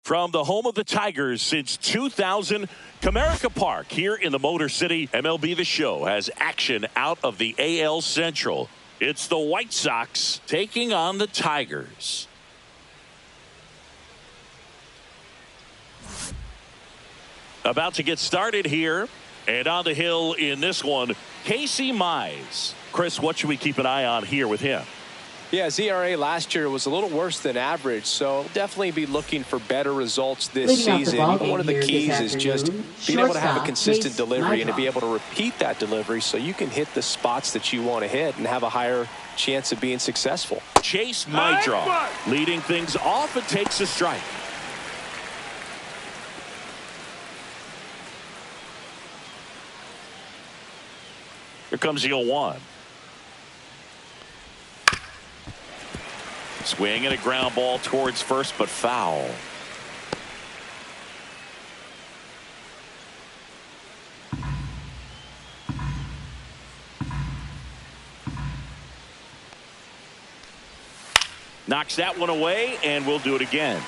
From the home of the Tigers since 2000, Comerica Park here in the Motor City, MLB The Show has action out of the AL Central. It's the White Sox taking on the Tigers. About to get started here, and on the hill in this one, Casey Mize. Chris, what should we keep an eye on here with him? Yeah, his ERA last year was a little worse than average, so definitely be looking for better results this season. One of the keys is just being able to have a consistent delivery and to be able to repeat that delivery so you can hit the spots that you want to hit and have a higher chance of being successful. Chase Meidroff leading things off and takes a strike. Here comes the 0-1. Swing and a ground ball towards first, but foul. Knocks that one away, and we'll do it again.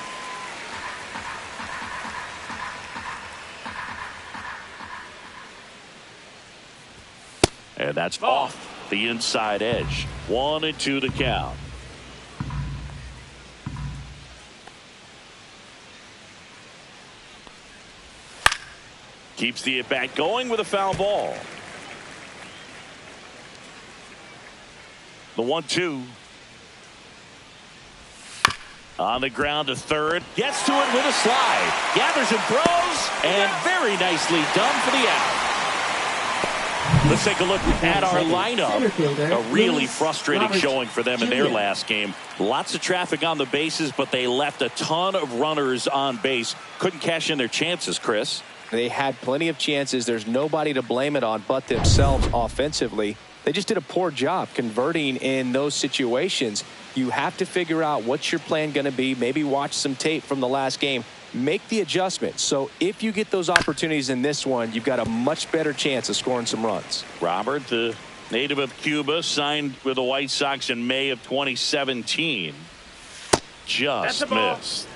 And that's off the inside edge. 1-2 the count. Keeps the at-bat going with a foul ball. The 1-2. On the ground to third. Gets to it with a slide. Gathers and throws. And very nicely done for the out. Let's take a look at our lineup. A really frustrating showing for them in their last game. Lots of traffic on the bases, but they left a ton of runners on base. Couldn't cash in their chances, Chris. They had plenty of chances. There's nobody to blame it on but themselves offensively. They just did a poor job converting in those situations. You have to figure out what's your plan going to be. Maybe watch some tape from the last game. Make the adjustment. So if you get those opportunities in this one, you've got a much better chance of scoring some runs. Robert, the native of Cuba, signed with the White Sox in May of 2017. Just missed.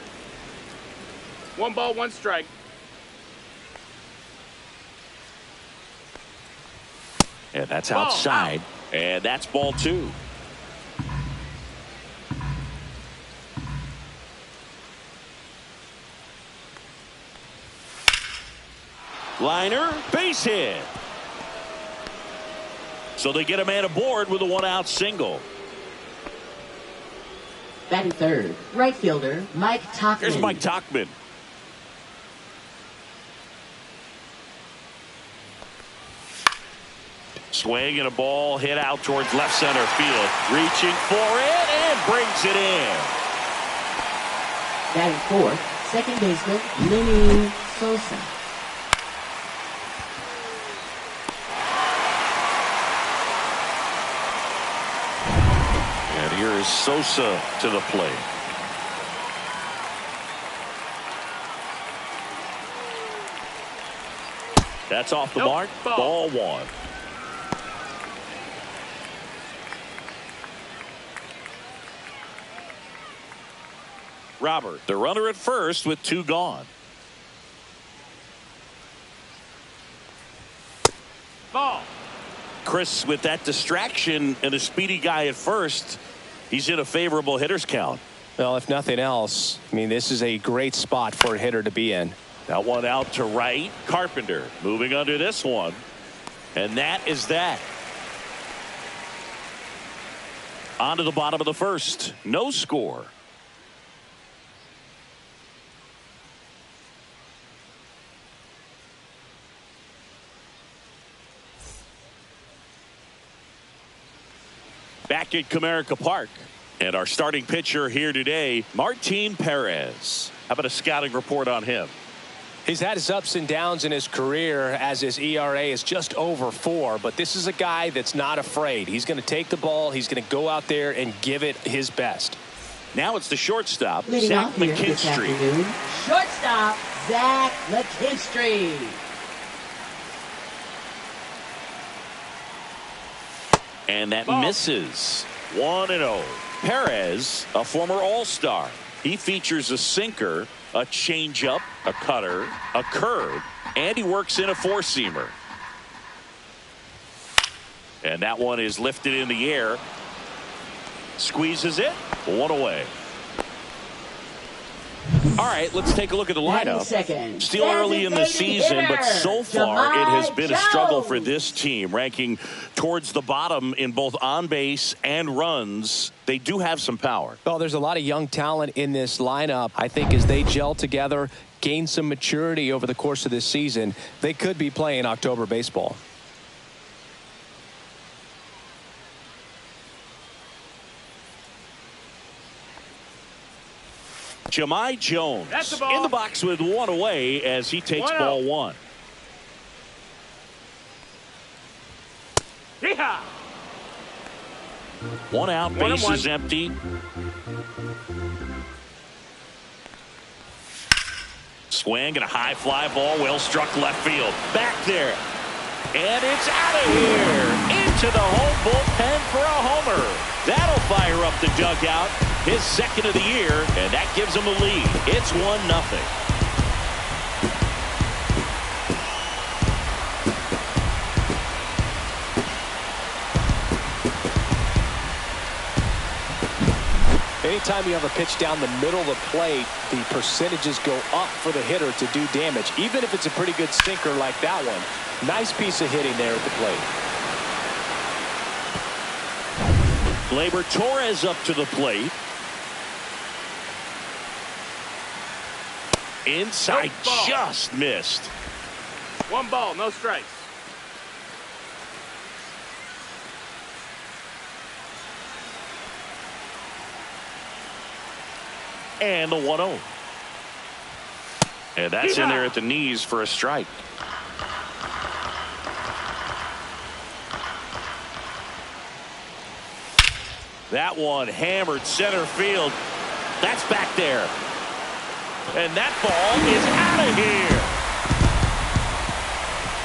1 ball, 1 strike. And that's outside. And that's ball 2. Liner, base hit. So they get a man aboard with a 1-out single. Batting third, right fielder Mike Tauchman. Here's Mike Tauchman. Swing and a ball hit out towards left center field. Reaching for it and brings it in. Batting fourth, second baseman Lenny Sosa. And here is Sosa to the plate. That's off the mark. Ball 1. Robert, the runner at first with 2 gone. Ball. Chris, with that distraction and a speedy guy at first, he's in a favorable hitter's count. Well, if nothing else, I mean, this is a great spot for a hitter to be in. That one out to right. Carpenter moving under this one. And that is that. On to the bottom of the first. No score. Back at Comerica Park. And our starting pitcher here today, Martin Perez. How about a scouting report on him? He's had his ups and downs in his career as his ERA is just over 4. But this is a guy that's not afraid. He's going to take the ball. He's going to go out there and give it his best. Now it's the shortstop, Zach McKinstry. Shortstop, Zach McKinstry. And that misses. 1-0. Perez, a former All-Star. He features a sinker, a changeup, a cutter, a curve, and he works in a four-seamer. And that one is lifted in the air. Squeezes it. One away. All right, let's take a look at the lineup. Still early in the season, but so far it has been a struggle for this team, ranking towards the bottom in both on base and runs. They do have some power. Well, there's a lot of young talent in this lineup. I think as they gel together, gain some maturity over the course of this season, they could be playing October baseball. Jahmai Jones That's the ball. in the box with one away as he takes ball one. Yeehaw! One out, base is empty. Swing and a high fly ball, well struck left field. Back there. And it's out of here. Into the home bullpen for a homer. That'll fire up the dugout. His second of the year, and that gives him a lead. It's 1-0. Anytime you have a pitch down the middle of the plate, the percentages go up for the hitter to do damage, even if it's a pretty good sinker like that one. Nice piece of hitting there at the plate. Gleyber Torres up to the plate. Inside, just missed. 1 ball, no strikes. And the 1-0. And that's in there at the knees for a strike. That one hammered center field. That's back there. And that ball is out of here.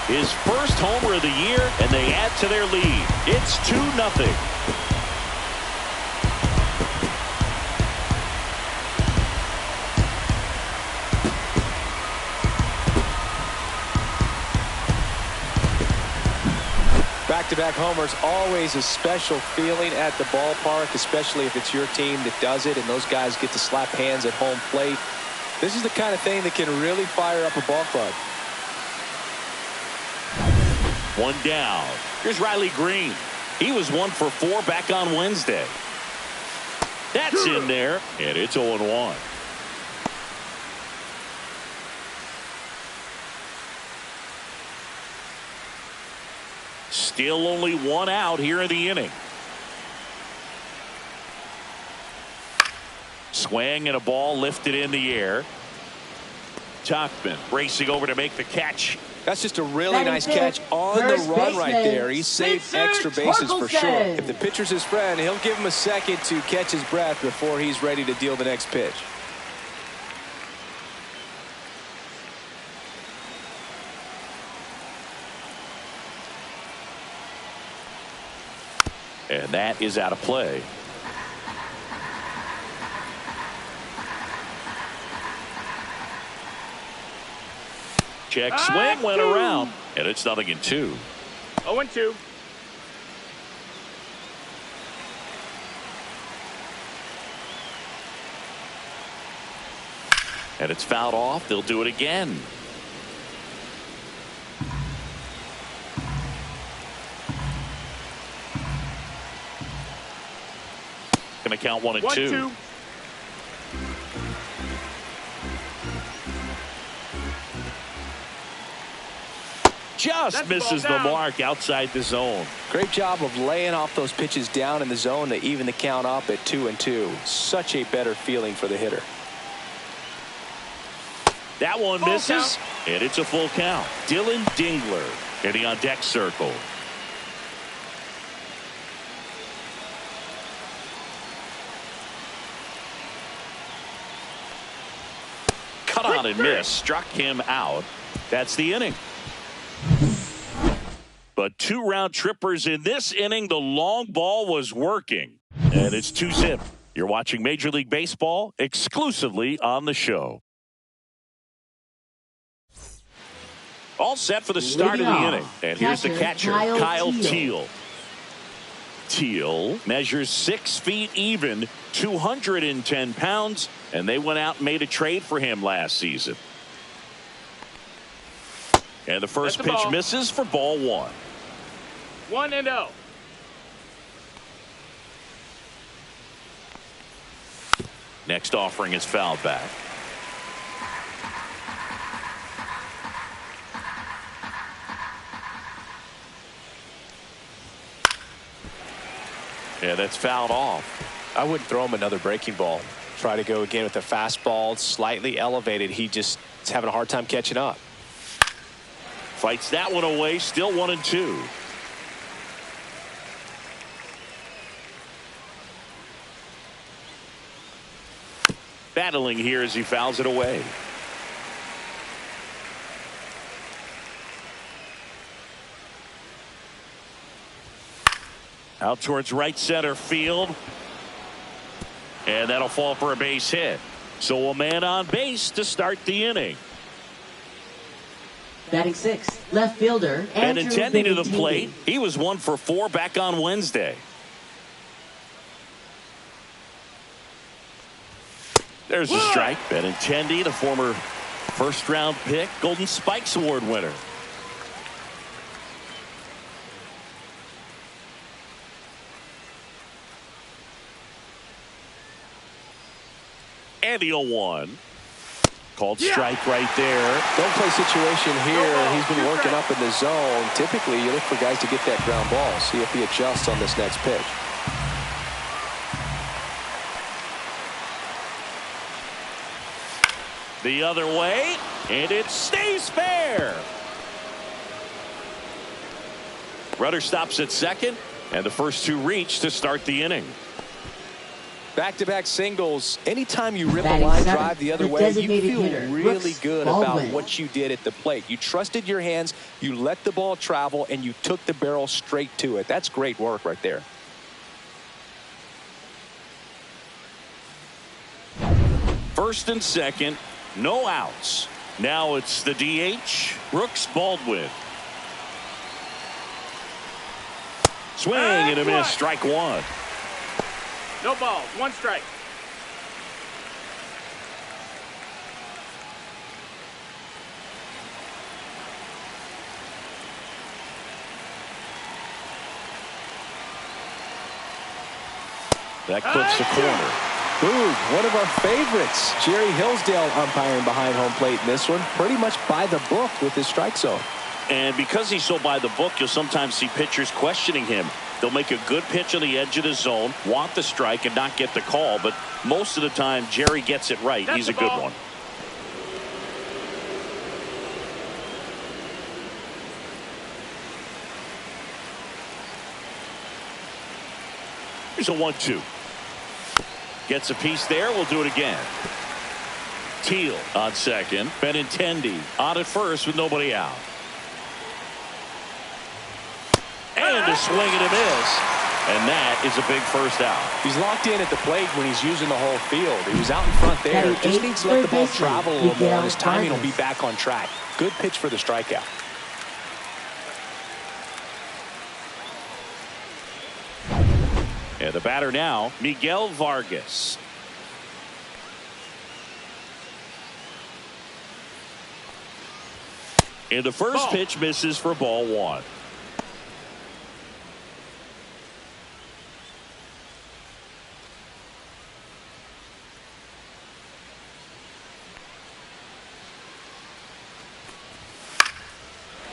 His first homer of the year, and they add to their lead. It's 2-0. Back-to-back homers, always a special feeling at the ballpark, especially if it's your team that does it and those guys get to slap hands at home plate. This is the kind of thing that can really fire up a ball club. One down. Here's Riley Green. He was 1 for 4 back on Wednesday. That's in there, and it's 0-1. Still only 1 out here in the inning. Swing and a ball lifted in the air. Tauchman racing over to make the catch. That's just a really nice catch on the run right there. He saved extra bases for sure. If the pitcher's his friend, he'll give him a second to catch his breath before he's ready to deal the next pitch. And that is out of play. Check swing went around, and it's 0-2. 0-2. And it's fouled off. They'll do it again. Going to count 1-2. Just misses the mark outside the zone. Great job of laying off those pitches down in the zone to even the count up at 2-2. Such a better feeling for the hitter. That one misses, and it's a full count. Dylan Dingler hitting on deck circle. Cut on and miss, struck him out. That's the inning. But 2 round trippers in this inning. The long ball was working, and it's 2-zip. You're watching Major League Baseball exclusively on the show. All set for the start of the inning. And here's the catcher, Kyle Teal. Teal measures 6 feet even, 210 pounds, and they went out and made a trade for him last season. And the first pitch misses for ball 1. 1-0. Next offering is fouled back. Yeah, that's fouled off. I wouldn't throw him another breaking ball. Try to go again with the fastball, slightly elevated. He just is having a hard time catching up. Fights that one away, still 1-2. Battling here as he fouls it away. Out towards right center field. And that'll fall for a base hit. So a man on base to start the inning. Batting 6th, left fielder. And intending to the plate, he was 1 for 4 back on Wednesday. There's a strike. Benintendi, the former first-round pick, Golden Spikes Award winner. And the 0-1. Called strike right there. Don't play situation here. He's been working up in the zone. Typically, you look for guys to get that ground ball. See if he adjusts on this next pitch. The other way, and it stays fair. Rudder stops at second, and the first 2 reach to start the inning. Back-to-back singles. Anytime you rip a line drive the other way, you feel really good about what you did at the plate. You trusted your hands, you let the ball travel, and you took the barrel straight to it. That's great work right there. First and second, no outs. Now it's the DH, Brooks Baldwin. Swing and a miss, strike 1. No balls, 1 strike. That clips the corner. Ooh, one of our favorites. Jerry Hillsdale umpiring behind home plate in this one. Pretty much by the book with his strike zone. And because he's so by the book, you'll sometimes see pitchers questioning him. They'll make a good pitch on the edge of the zone, want the strike, and not get the call. But most of the time, Jerry gets it right. He's a good one. Here's a 1-2. Gets a piece there. We'll do it again. Teal on second. Benintendi on at first with nobody out. And a swing and a miss. And that is a big first out. He's locked in at the plate when he's using the whole field. He was out in front there. Just needs to let the ball travel a little more. His timing will be back on track. Good pitch for the strikeout. And the batter now, Miguel Vargas. And the first pitch misses for ball 1.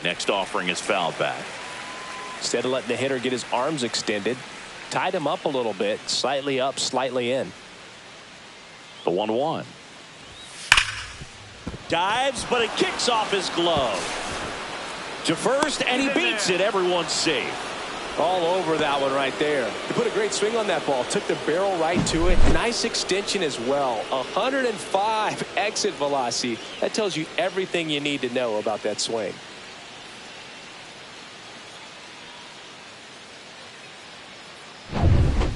Next offering is fouled back. Instead of letting the hitter get his arms extended, tied him up a little bit, slightly up, slightly in. The 1-1. Dives, but it kicks off his glove. To first, and he beats it. Everyone's safe. All over that one right there. He put a great swing on that ball. Took the barrel right to it. Nice extension as well. 105 exit velocity. That tells you everything you need to know about that swing.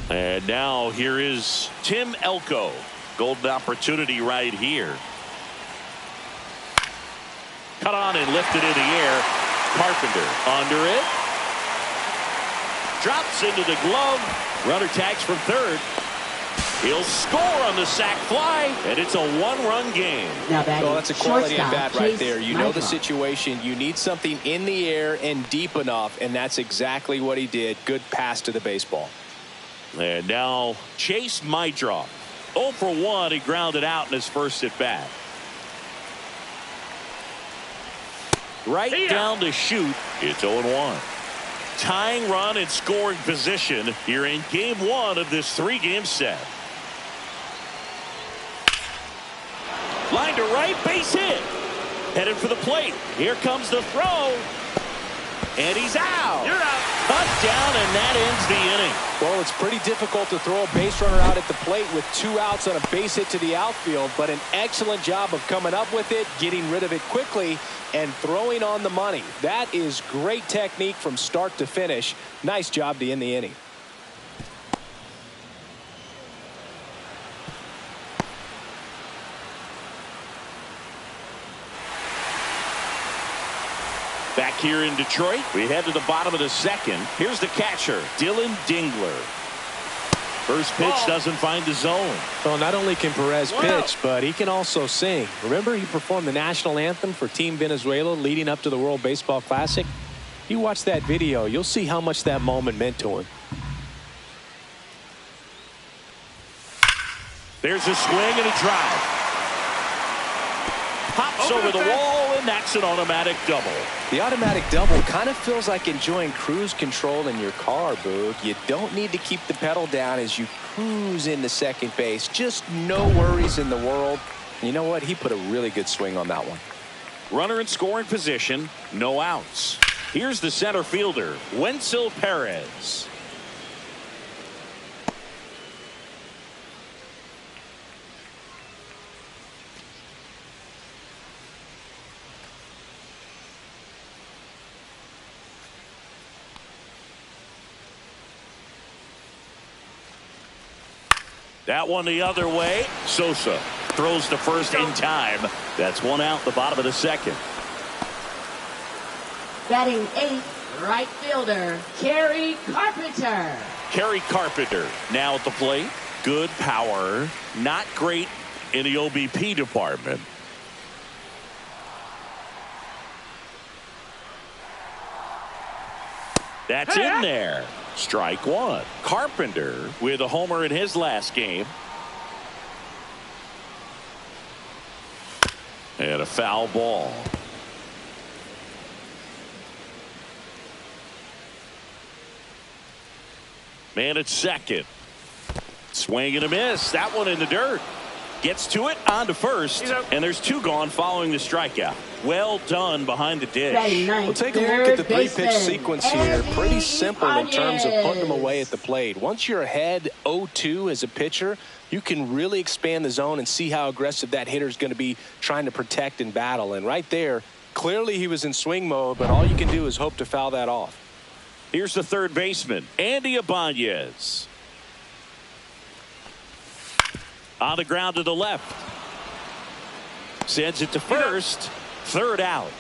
And And now here is Tim Elko. Golden opportunity right here. Cut on and lifted in the air. Carpenter under it. Drops into the glove. Runner tags from third. He'll score on the sac fly, and it's a one-run game. Now well, that's a quality at bat right there. You know the situation. You need something in the air and deep enough, and that's exactly what he did. Good pass to the baseball. And now Chase Mydroff. 0 for 1. He grounded out in his first at bat. Right down to shoot. It's 0-1. Tying run and scoring position here in game 1 of this 3-game set. Line to right, base hit. Headed for the plate. Here comes the throw. And he's out. You're out. Touchdown, and that ends the inning. Well, it's pretty difficult to throw a base runner out at the plate with 2 outs on a base hit to the outfield, but an excellent job of coming up with it, getting rid of it quickly, and throwing on the money. That is great technique from start to finish. Nice job to end the inning. Back here in Detroit, we head to the bottom of the second. Here's the catcher, Dylan Dingler. First pitch doesn't find the zone. Well, not only can Perez pitch, but he can also sing. Remember, he performed the national anthem for Team Venezuela leading up to the World Baseball Classic. If you watch that video, you'll see how much that moment meant to him. There's a swing and a drive. Pops over the wall, and that's an automatic double. The automatic double kind of feels like enjoying cruise control in your car, Boog. You don't need to keep the pedal down as you cruise into second base. Just no worries in the world. You know what? He put a really good swing on that one. Runner in scoring position, no outs. Here's the center fielder, Wenzel Perez. That one the other way. Sosa throws to first in time. That's 1 out, the bottom of the second. Batting 8th, right fielder, Kerry Carpenter. Kerry Carpenter now at the plate. Good power. Not great in the OBP department. That's in there. Strike 1. Carpenter with a homer in his last game. And a foul ball. Man at second. Swing and a miss. That one in the dirt. Gets to it, on to first, and there's 2 gone following the strikeout. Well done behind the dish. We'll take a look at the 3-pitch sequence here. Pretty simple in terms of putting them away at the plate. Once you're ahead 0-2 as a pitcher, you can really expand the zone and see how aggressive that hitter is going to be trying to protect and battle. And right there, clearly he was in swing mode, but all you can do is hope to foul that off. Here's the third baseman, Andy Ibanez. On the ground to the left. Sends it to first. Third out.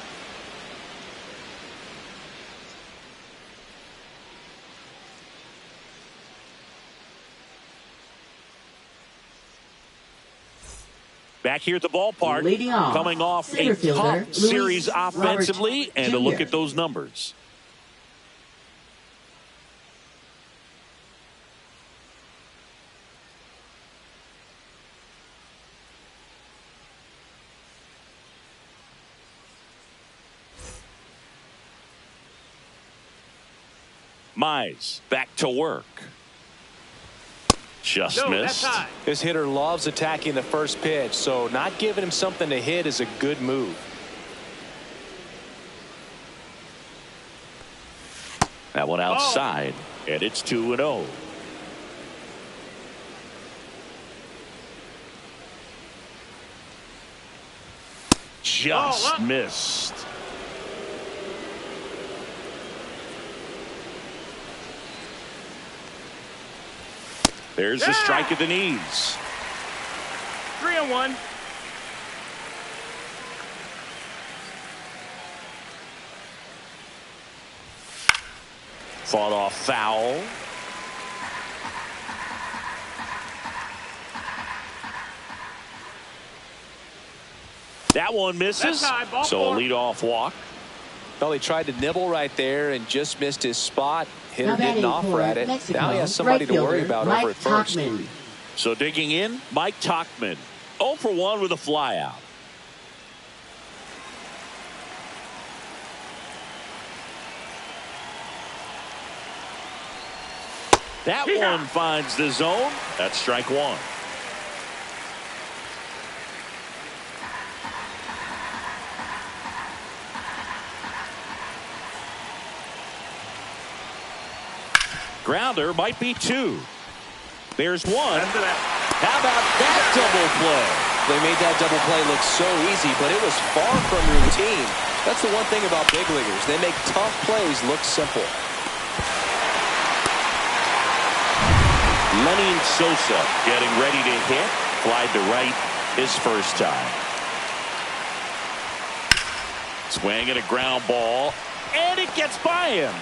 Back here at the ballpark. Leading off, coming off a tough series offensively. And to look at those numbers. Mize back to work. Just missed. This hitter loves attacking the first pitch, so not giving him something to hit is a good move. That one outside, and it's 2-0. Just missed. There's a strike at the knees. 3-1. Fought off foul. That one misses. So a leadoff walk. Well, he tried to nibble right there and just missed his spot. Hitter Now didn't batting offer for at it. Mexico, Now he has somebody right to worry fielder, about Mike over at first. Tauchman. So digging in, Mike Tauchman. 0 for 1 with a flyout. That one finds the zone. That's strike one. Grounder might be two. There's one. How about that double play? They made that double play look so easy, but it was far from routine. That's the one thing about big leaguers. They make tough plays look simple. Lenny Sosa getting ready to hit. Flied to right his first time. Swing and a ground ball. And it gets by him.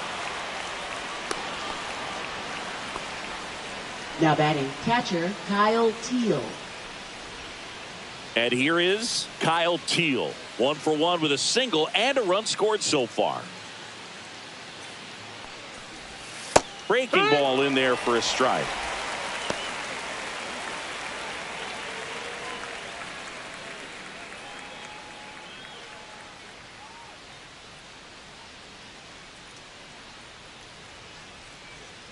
Now batting catcher Kyle Teal. And here is Kyle Teal. 1 for 1 with a single and a run scored so far. Breaking ball in there for a strike.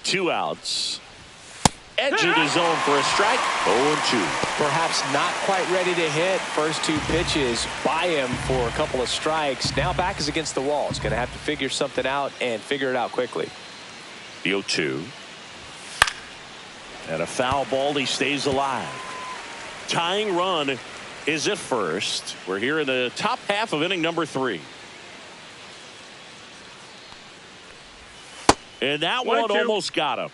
Two outs. Edge of the zone for a strike. 0-2. Perhaps not quite ready to hit. First two pitches by him for a couple of strikes. Now back is against the wall. He's going to have to figure something out and figure it out quickly. The 0-2. And a foul ball. He stays alive. Tying run is at first. We're here in the top half of inning number 3. And that one almost got him.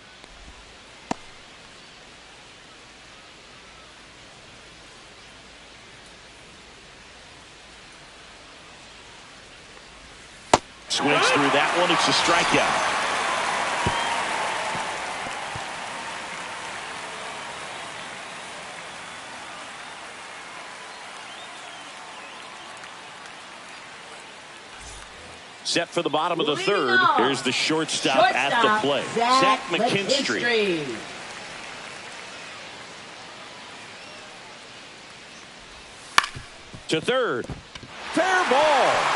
Swings through that one. It's a strikeout. Set for the bottom of the third. Here's the shortstop at the plate. Zach McKinstry. To third. Fair ball.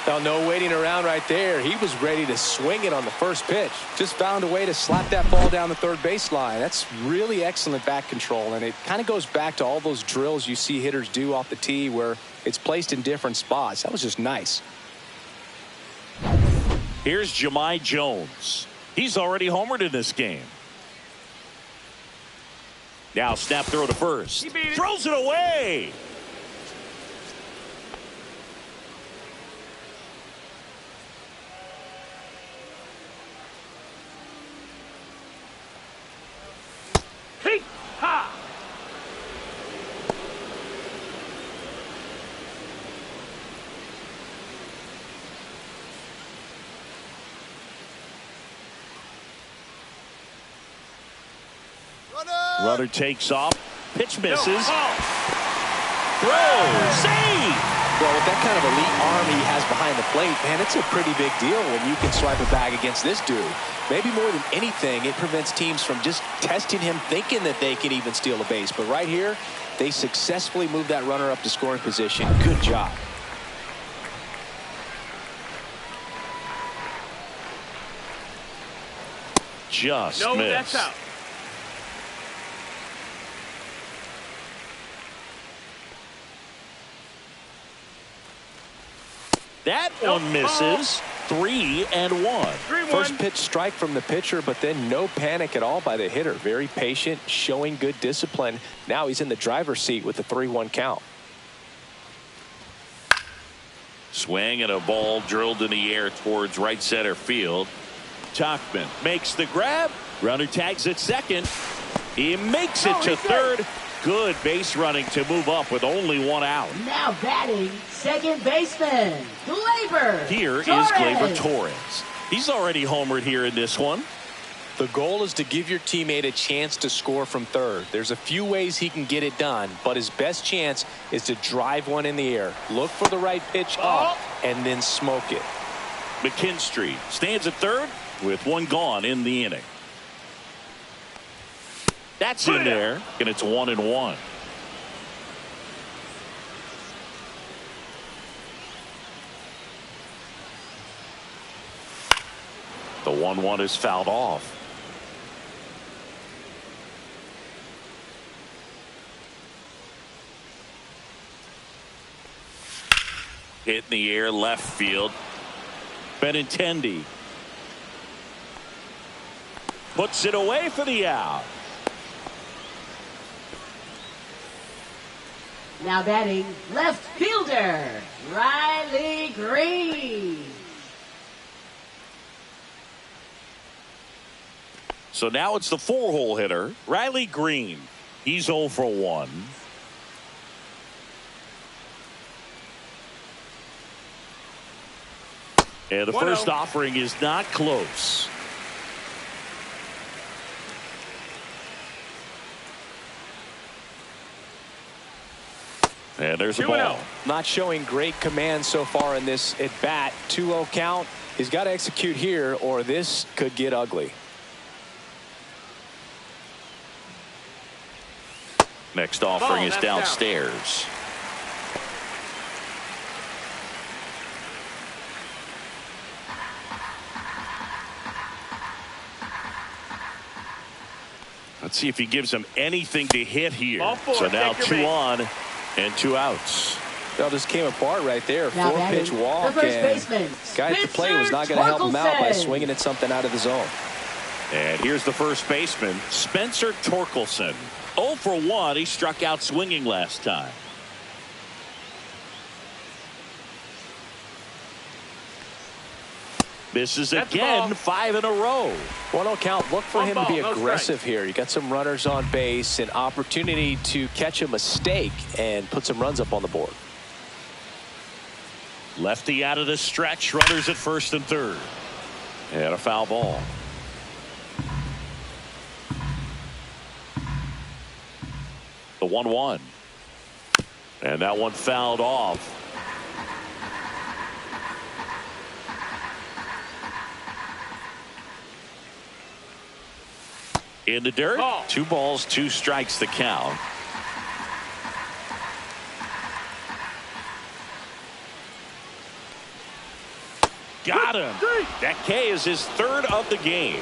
Now, no waiting around right there. He was ready to swing it on the first pitch. Just found a way to slap that ball down the third baseline. That's really excellent back control, and it kind of goes back to all those drills you see hitters do off the tee where it's placed in different spots. That was just nice. Here's Jahmai Jones. He's already homered in this game. Now snap throw to first. Throws it away. Runner takes off. Pitch misses. Throw. Save. Well, with that kind of elite arm he has behind the plate, man, it's a pretty big deal when you can swipe a bag against this dude. Maybe more than anything, it prevents teams from just testing him, thinking that they can even steal a base. But right here, they successfully moved that runner up to scoring position. Good job. Just no, missed. That's out. That one misses. 3-1. First pitch strike from the pitcher, but then no panic at all by the hitter. Very patient, showing good discipline. Now he's in the driver's seat with the 3-1 count. Swing and a ball drilled in the air towards right center field. Tachman makes the grab. Runner tags at second. He makes it to third. Good base running to move up with only one out. Now batting, second baseman, Gleyber Here is Torres. Gleyber Torres. He's already homered here in this one. The goal is to give your teammate a chance to score from third. There's a few ways he can get it done, but his best chance is to drive one in the air. Look for the right pitch up and then smoke it. McKinstry stands at third with one gone in the inning. That's in there, and it's 1-1. The 1-1 is fouled off. Hit in the air left field. Benintendi puts it away for the out. Now batting, left fielder, Riley Green. So now it's the 4-hole hitter, Riley Green. He's 0 for 1. And the first offering is not close. And there's a ball. Not showing great command so far in this at bat. 2-0 count. He's got to execute here or this could get ugly. Next offering is downstairs. Let's see if he gives him anything to hit here. So now 2 on and 2 outs. Well, this came apart right there. Now 4-pitch walk. the first And baseman, guy at the plate was not going to help him out by swinging at something out of the zone. And here's the first baseman, Spencer Torkelson. 0 for 1. He struck out swinging last time. Misses again, 5 in a row. 1-0 count. Look for him to be aggressive here. You got some runners on base, an opportunity to catch a mistake and put some runs up on the board. Lefty out of the stretch, runners at first and third. And a foul ball. The 1-1. And that one fouled off. In the dirt. 2 balls, 2 strikes the count. Got him. That K is his 3rd of the game.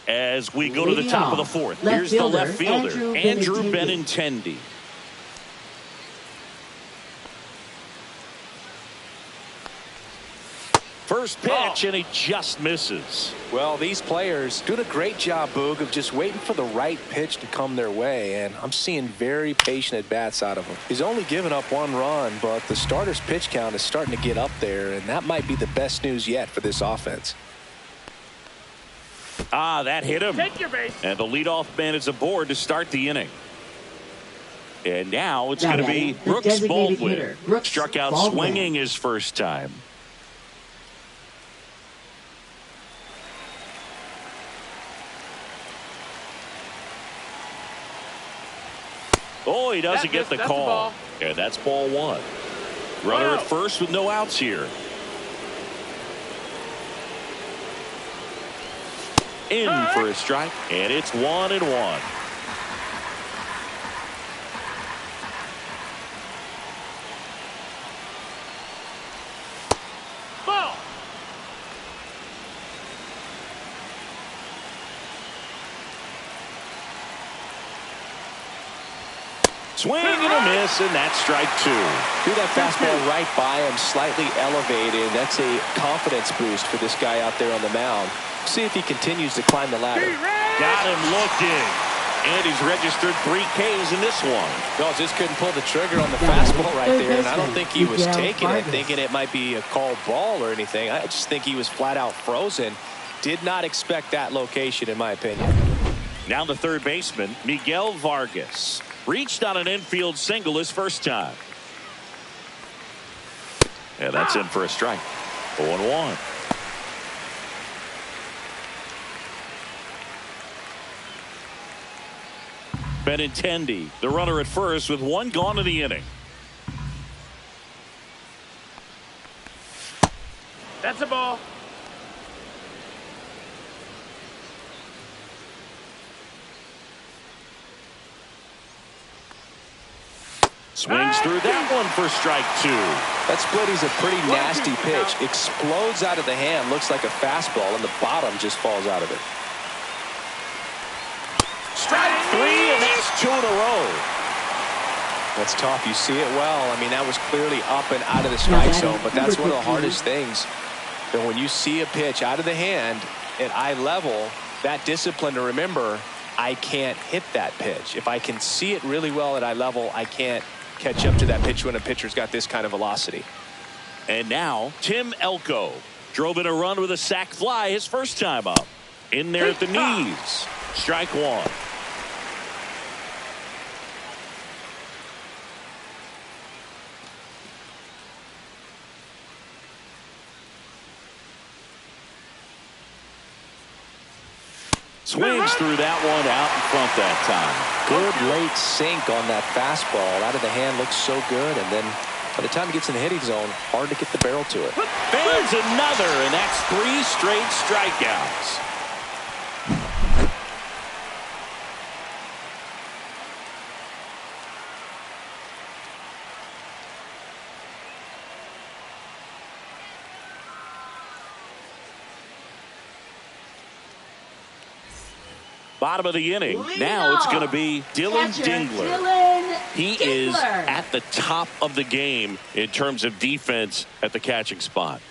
As we go to the top of the 4th, here's the left fielder, Andrew Benintendi. First pitch, and he just misses. Well, these players doing a great job, Boog, of just waiting for the right pitch to come their way, and I'm seeing very patient at-bats out of him. He's only given up 1 run, but the starter's pitch count is starting to get up there, and that might be the best news yet for this offense. That hit him. Take your base. And the leadoff man is aboard to start the inning. And now it's going to be Brooks Baldwin. Struck out swinging his first time. Oh, he doesn't get the call. And that's ball 1. Runner at first with no outs here. In for a strike, and it's 1-1. Ball. Swing and a miss, and that's strike two. Threw that fastball right by him, slightly elevated. That's a confidence boost for this guy out there on the mound. See if he continues to climb the ladder. Got him looking. And he's registered 3 Ks in this one. No, just couldn't pull the trigger on the fastball right there, and I don't think he was taking it, thinking it might be a called ball or anything. I just think he was flat out frozen. Did not expect that location, in my opinion. Now the third baseman, Miguel Vargas. Reached on an infield single his first time. And that's in for a strike. 0-1. Benintendi, the runner at first with 1 gone in the inning. That's a ball. Swings through that one for strike 2. That splitty's a pretty nasty pitch. Explodes out of the hand, looks like a fastball, and the bottom just falls out of it. Strike 3, and that's 2 in a row. That's tough. You see it well. I mean, that was clearly up and out of the strike zone, but that's one of the hardest things. That when you see a pitch out of the hand at eye level, that discipline to remember, I can't hit that pitch. If I can see it really well at eye level, I can't catch up to that pitch when a pitcher's got this kind of velocity. And now Tim Elko drove in a run with a sac fly his first time up. In there at the knees. Strike 1. Swings through that one out in front that time. Good late sink on that fastball. Out of the hand looks so good, and then by the time it gets in the hitting zone, hard to get the barrel to it. There's another, and that's 3 straight strikeouts. Bottom of the inning. Now it's going to be Dylan Dingler. He is at the top of the game in terms of defense at the catching spot.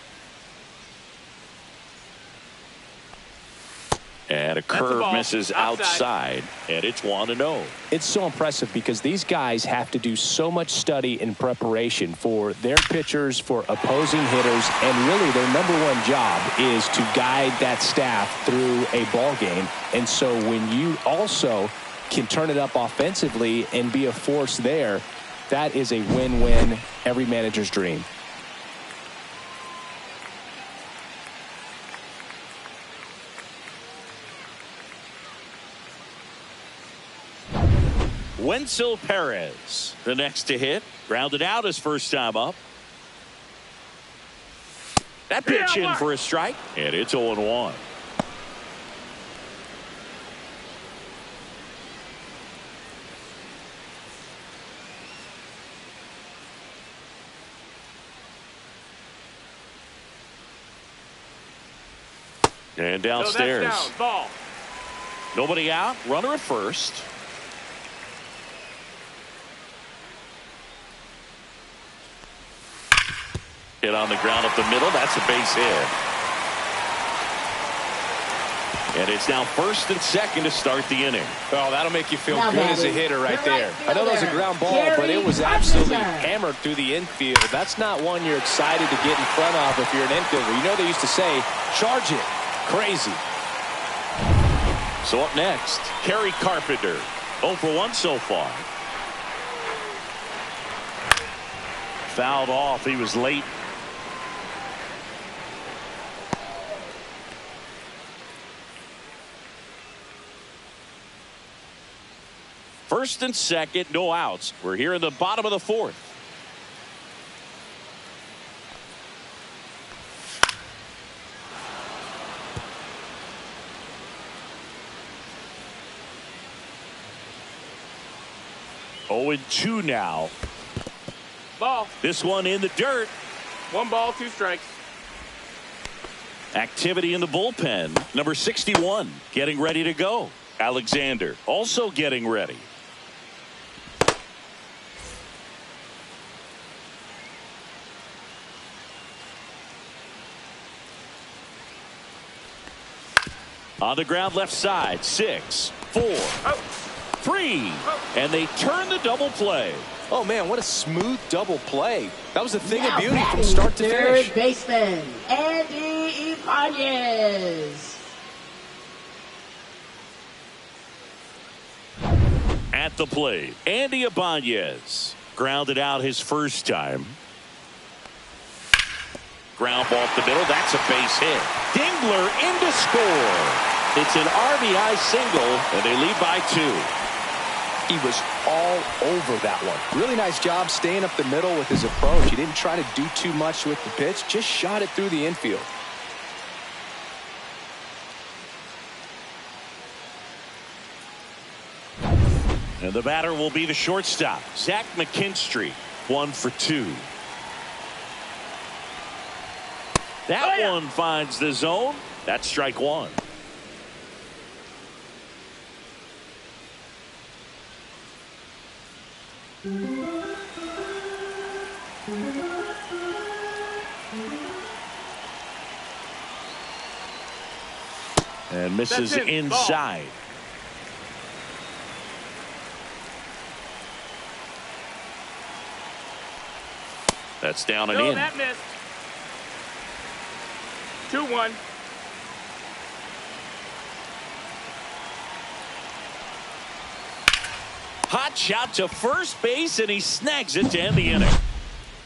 And a curve misses outside, and it's 1-0. It's so impressive because these guys have to do so much study and preparation for their pitchers, for opposing hitters, and really their #1 job is to guide that staff through a ball game. And so when you also can turn it up offensively and be a force there, that is a win-win, every manager's dream. Wenzel Perez, the next to hit, grounded out his first time up. That pitch in for a strike, and it's 0-1. And downstairs. So that's down. Ball. Nobody out, runner at first. Hit on the ground up the middle. That's a base hit. And it's now first and second to start the inning. Oh, that'll make you feel good as a hitter right there. I know that was a ground ball, but it was absolutely hammered through the infield. That's not one you're excited to get in front of if you're an infielder. You know they used to say, charge it. Crazy. So up next, Kerry Carpenter. 0 for 1 so far. Fouled off. He was late. First and second, no outs. We're here in the bottom of the 4th. Oh, and 2 now. Ball. This one in the dirt. 1 ball, 2 strikes. Activity in the bullpen. Number 61 getting ready to go. Alexander also getting ready. On the ground left side. 6, 4, 3. And they turn the double play. Oh, man, what a smooth double play. That was a thing of Now beauty from batting, start to finish. Third baseman, Andy Ibanez. At the plate, Andy Ibanez. Grounded out his first time. Ground ball up the middle. That's a base hit. Dingler in to score. It's an RBI single, and they lead by 2. He was all over that one. Really nice job staying up the middle with his approach. He didn't try to do too much with the pitch. Just shot it through the infield. And the batter will be the shortstop, Zach McKinstry. 1 for 2. That one finds the zone. That's strike 1. And misses inside. That's down and in. That missed. 2-1. Hot shot to first base, and he snags it to end the inning.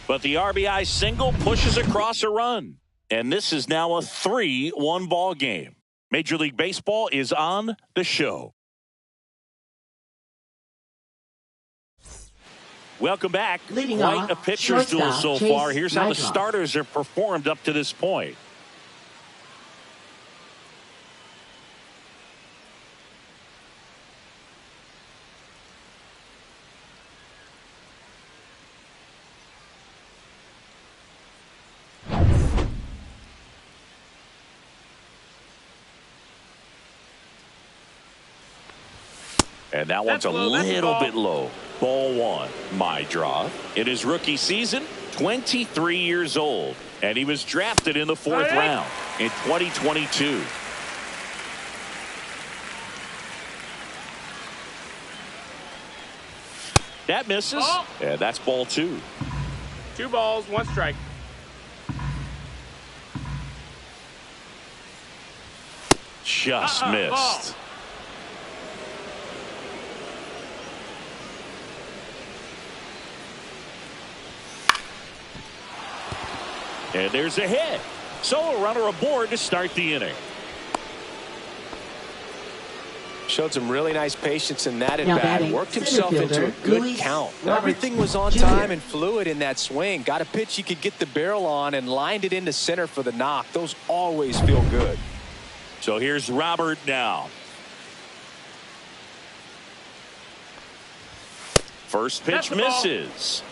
But the RBI single pushes across a run. And this is now a 3-1 ball game. Major League Baseball is on the show. Welcome back. Leading Quite off, a pitcher's duel so shortstop, far. Here's how the Chase starters have performed up to this point. And that one's a little bit low. Ball 1. My draw. In his rookie season, 23 years old. And he was drafted in the 4th round in 2022. That misses. And that's ball 2. 2 balls, 1 strike. Just missed. Ball. And there's a hit. So a runner aboard to start the inning. Showed some really nice patience in that at Now bat. batting, Worked himself center into a fielder, good Luis count. Roberts Everything was on Jr. time and fluid in that swing. Got a pitch he could get the barrel on and lined it into center for the knock. Those always feel good. So here's Robert now. First pitch misses.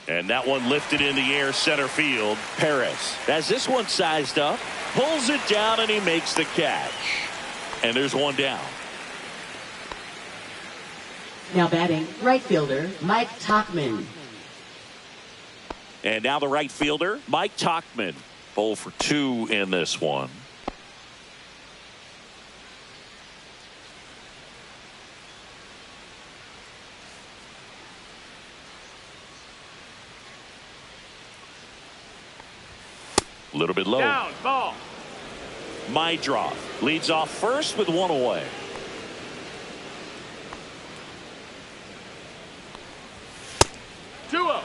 And that one lifted in the air center field. Perez has this one sized up, pulls it down, and he makes the catch. And there's one down. Now batting, right fielder, Mike Tauchman. And now the right fielder, Mike Tauchman. 0 for 2 in this one. A little bit low. Down, ball. Mydroff leads off first with 1 away. Two-oh.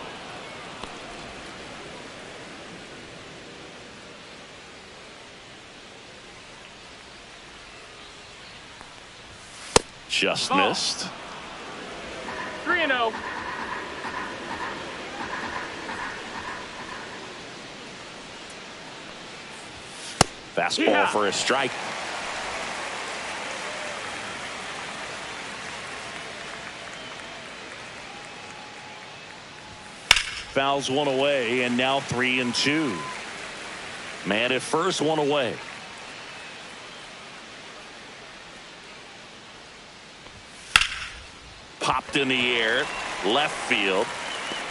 Just Ball. missed. 3-0. Fastball Yeah. for a strike. Fouls 1 away, and now 3-2. Man at first, 1 away. popped in the air. Left field.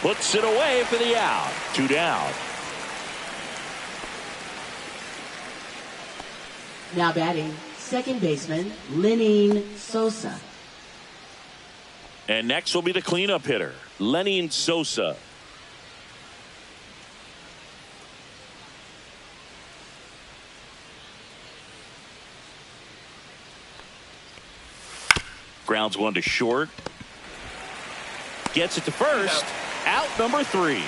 Puts it away for the out. 2 down. Now batting, second baseman, Lenny Sosa. And next will be the cleanup hitter, Lenny Sosa. Grounds one to short. Gets it to first. Out number 3.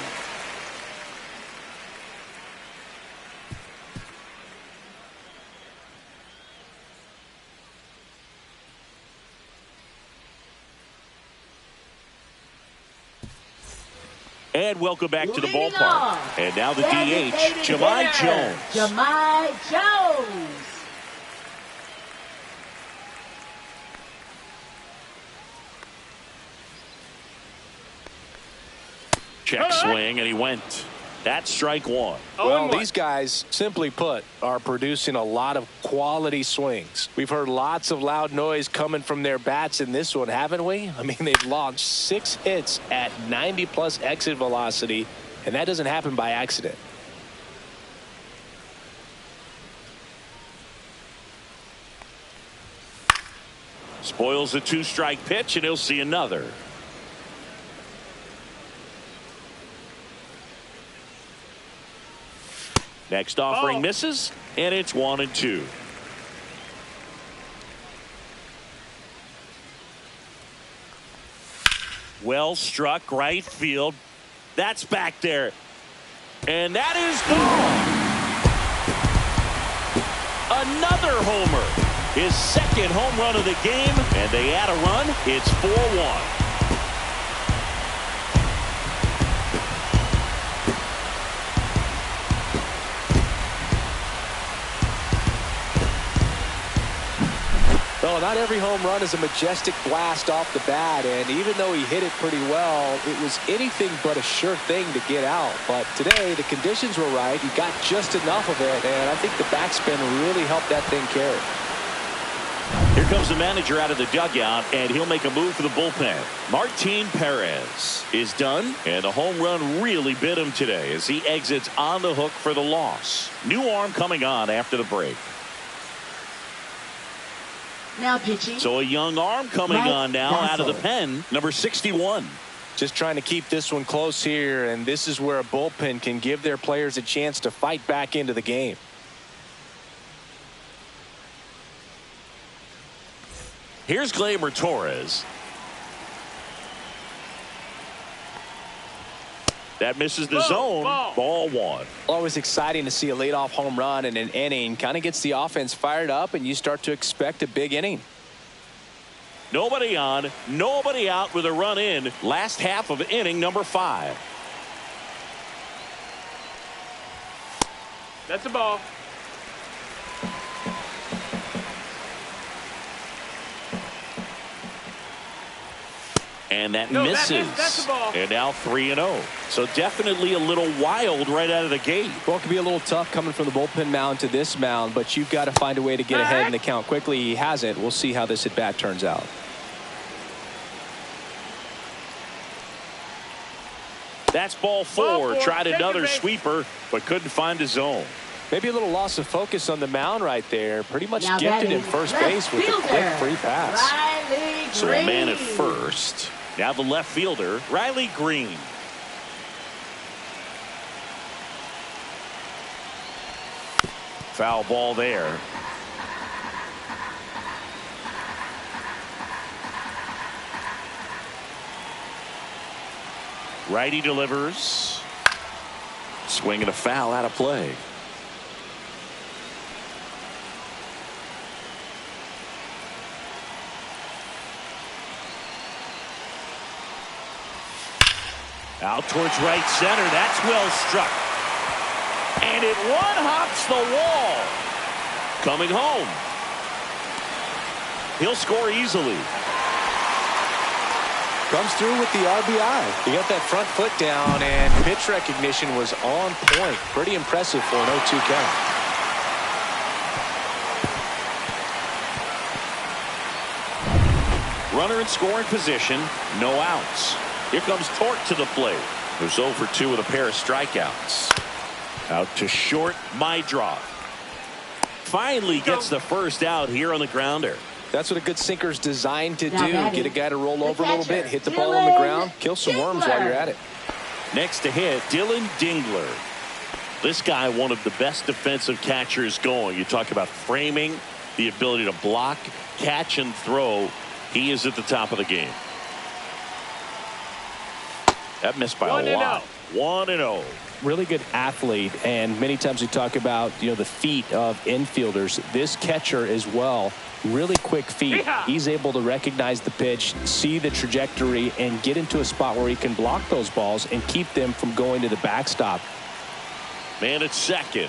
And welcome back to the ballpark. And now the DH, Jahmai Jones. Jahmai Jones. Check swing, and he went. That's strike 1. Well, these guys, simply put, are producing a lot of quality swings. We've heard lots of loud noise coming from their bats in this one, haven't we? I mean, they've launched 6 hits at 90-plus exit velocity, and that doesn't happen by accident. Spoils the 2-strike pitch, and he'll see another. Next offering misses, and it's 1-2. Well struck right field. That's back there. And that is gone. Another homer. His second home run of the game, and they add a run. It's 4-1. Well, not every home run is a majestic blast off the bat, and even though he hit it pretty well, it was anything but a sure thing to get out. But today, the conditions were right. He got just enough of it, and I think the backspin really helped that thing carry. Here comes the manager out of the dugout, and he'll make a move for the bullpen. Martin Perez is done, and the home run really bit him today as he exits on the hook for the loss. New arm coming on after the break. Now pitching. So a young arm coming on now out of the pen, number 61. Just trying to keep this one close here, and this is where a bullpen can give their players a chance to fight back into the game. Here's Gleyber Torres. That misses the zone. Ball 1. Always exciting to see a leadoff home run in an inning. Kind of gets the offense fired up, and you start to expect a big inning. Nobody on, nobody out with a run in. Last half of inning number 5. That's a ball. And that misses. That's a ball. And now 3-0. So definitely a little wild right out of the gate. Well, it can be a little tough coming from the bullpen mound to this mound, but you've got to find a way to get ahead in the count quickly. He hasn't. We'll see how this at bat turns out. That's ball 4. Tried Take another your base. sweeper, but couldn't find a zone. Maybe a little loss of focus on the mound right there. Pretty much Now gifted batting, him first left base with a quick fielder, free pass. Riley So a man at Green. first. Now the left fielder, Riley Green. Foul ball there. Righty delivers. Swing and a foul out of play. Out towards right center. That's well struck. And it one-hops the wall. Coming home. He'll score easily. Comes through with the RBI. He got that front foot down, and pitch recognition was on point. Pretty impressive for an 0-2 count. Runner in scoring position. No outs. Here comes Torque to the plate. Who's 0 for 2 with a pair of strikeouts. Out to short. Mydroff finally gets the first out here on the grounder. That's what a good sinker's designed to do. Get a guy to roll over a little bit, hit the ball on the ground, kill some worms while you're at it. Next to hit, Dylan Dingler. This guy, one of the best defensive catchers going. You talk about framing, the ability to block, catch, and throw. He is at the top of the game. That missed by a lot. 1-0. Really good athlete, and many times we talk about the feet of infielders. This catcher as well, really quick feet. He's able to recognize the pitch, see the trajectory, and get into a spot where he can block those balls and keep them from going to the backstop. Man at second.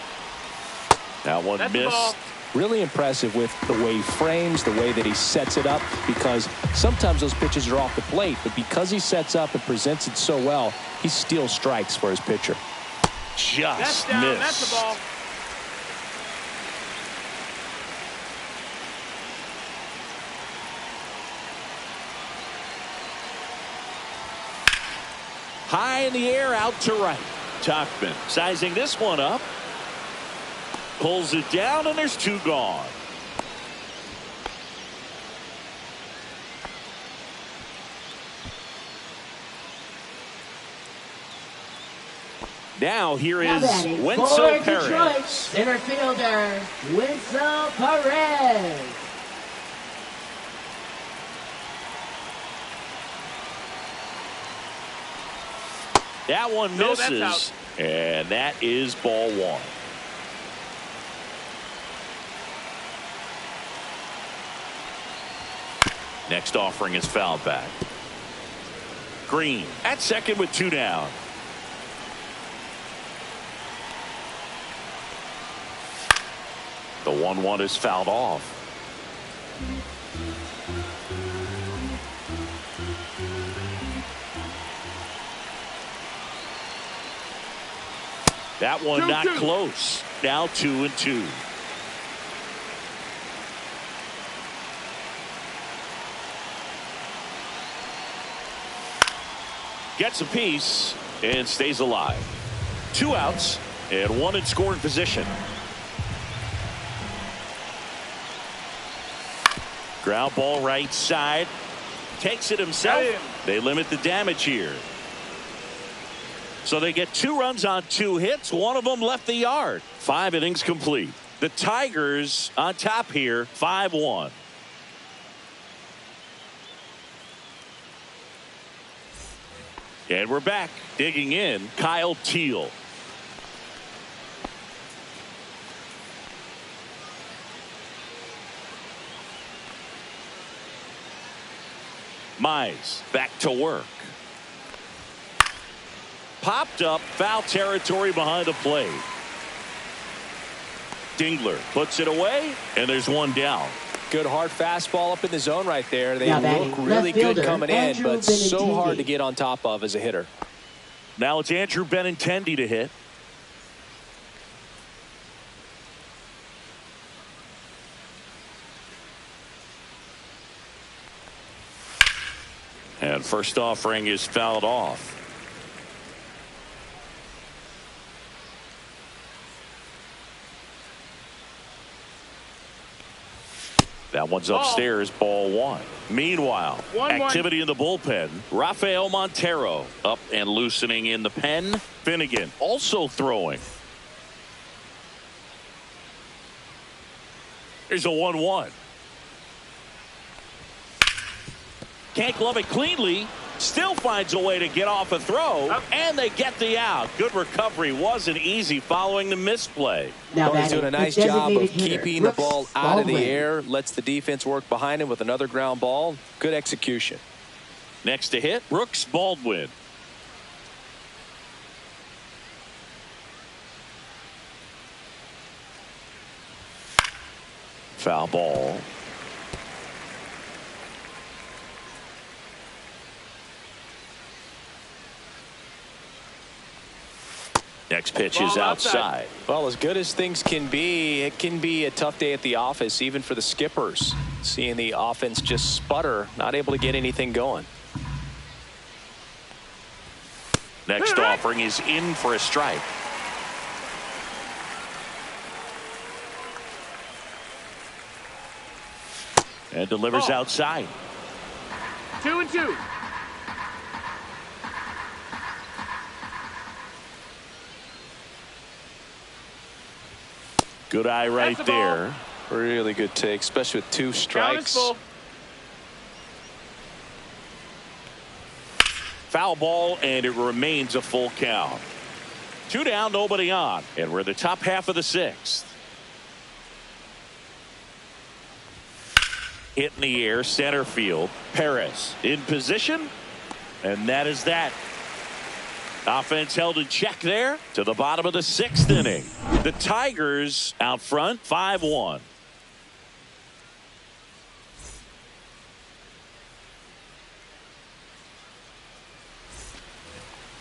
That one missed. Really impressive with the way he frames, the way that he sets it up, because sometimes those pitches are off the plate, but because he sets up and presents it so well, he steals strikes for his pitcher. Just down. missed. That's the ball. High in the air, out to right. Tuchman sizing this one up. Pulls it down, and there's 2 gone. Now here is Wenzel Perez. Center fielder, Wenzel Perez. That one misses, and that is ball 1. Next offering is fouled back. Green at second with 2 down. The 1-1 is fouled off. That one not close. Now 2-2. Gets a piece and stays alive. 2 outs and 1 in scoring position. Ground ball right side. Takes it himself. They limit the damage here. So they get 2 runs on 2 hits. 1 of them left the yard. 5 innings complete. The Tigers on top here, 5-1. And we're back. Digging in, Kyle Teal. Mize back to work. Popped up, foul territory behind the plate. Dingler puts it away, and there's 1 down. Good hard fastball up in the zone right there. They look really good coming in, but so hard to get on top of as a hitter. Now it's Andrew Benintendi to hit. And first offering is fouled off. That one's upstairs, ball 1. Meanwhile, 1-1. activity in the bullpen. Rafael Montero up and loosening in the pen. Finnegan also throwing. Here's a 1-1. Can't glove it cleanly. Still finds a way to get off a throw, and they get the out. Good recovery. Wasn't easy following the misplay. He's doing a nice job of keeping the ball out of the air. Lets the defense work behind him with another ground ball. Good execution. Next to hit, Brooks Baldwin. Foul ball. Next pitch Ball is outside. outside. Well, as good as things can be, it can be a tough day at the office, even for the skippers. Seeing the offense just sputter, not able to get anything going. Next offering is in for a strike. And delivers outside. 2-2. Good eye right That's the ball. there. Really good take, especially with 2 Count is strikes. full. Foul ball, and it remains a full count. 2 down, nobody on. And we're in the top half of the 6th. Hit in the air, center field. Perez in position, and that is that. Offense held in check there to the bottom of the 6th inning. The Tigers out front, 5-1.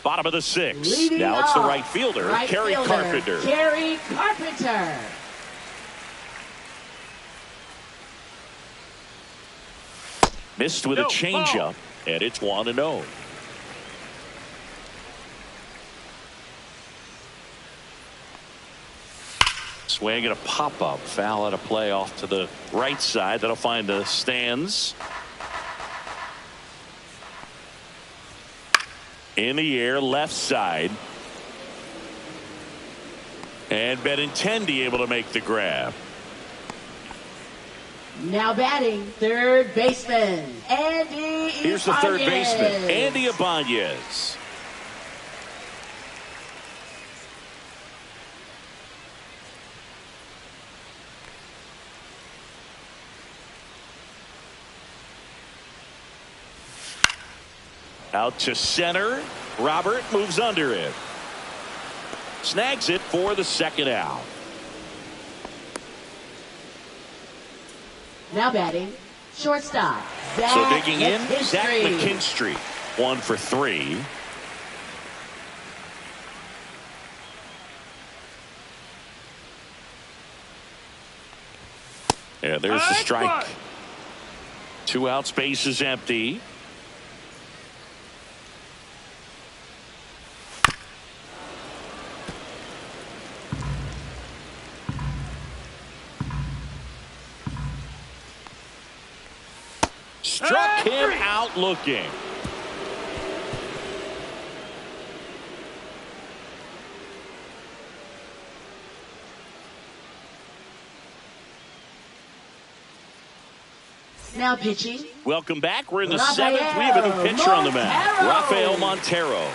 Bottom of the 6th. Leading Now it's the off, right fielder, Kerry Carpenter. Kerry Carpenter. Missed with a changeup, and it's 1-0. Swing and a pop-up. Foul at a play off to the right side. That'll find the stands. In the air, left side. And Benintendi able to make the grab. Now batting, third baseman, Andy Here's the third Ibanez. baseman, Andy Ibanez. Out to center. Robert moves under it. Snags it for the second out. Now batting, shortstop, Zach So digging in, McKinstry. Zach McKinstry. 1 for 3. Yeah, there's the strike. 2 outs, base is empty. Struck him out looking. Now pitching, Welcome back. We're in the Rafael 7th. We have a new pitcher on the mound. Montero. Rafael Montero.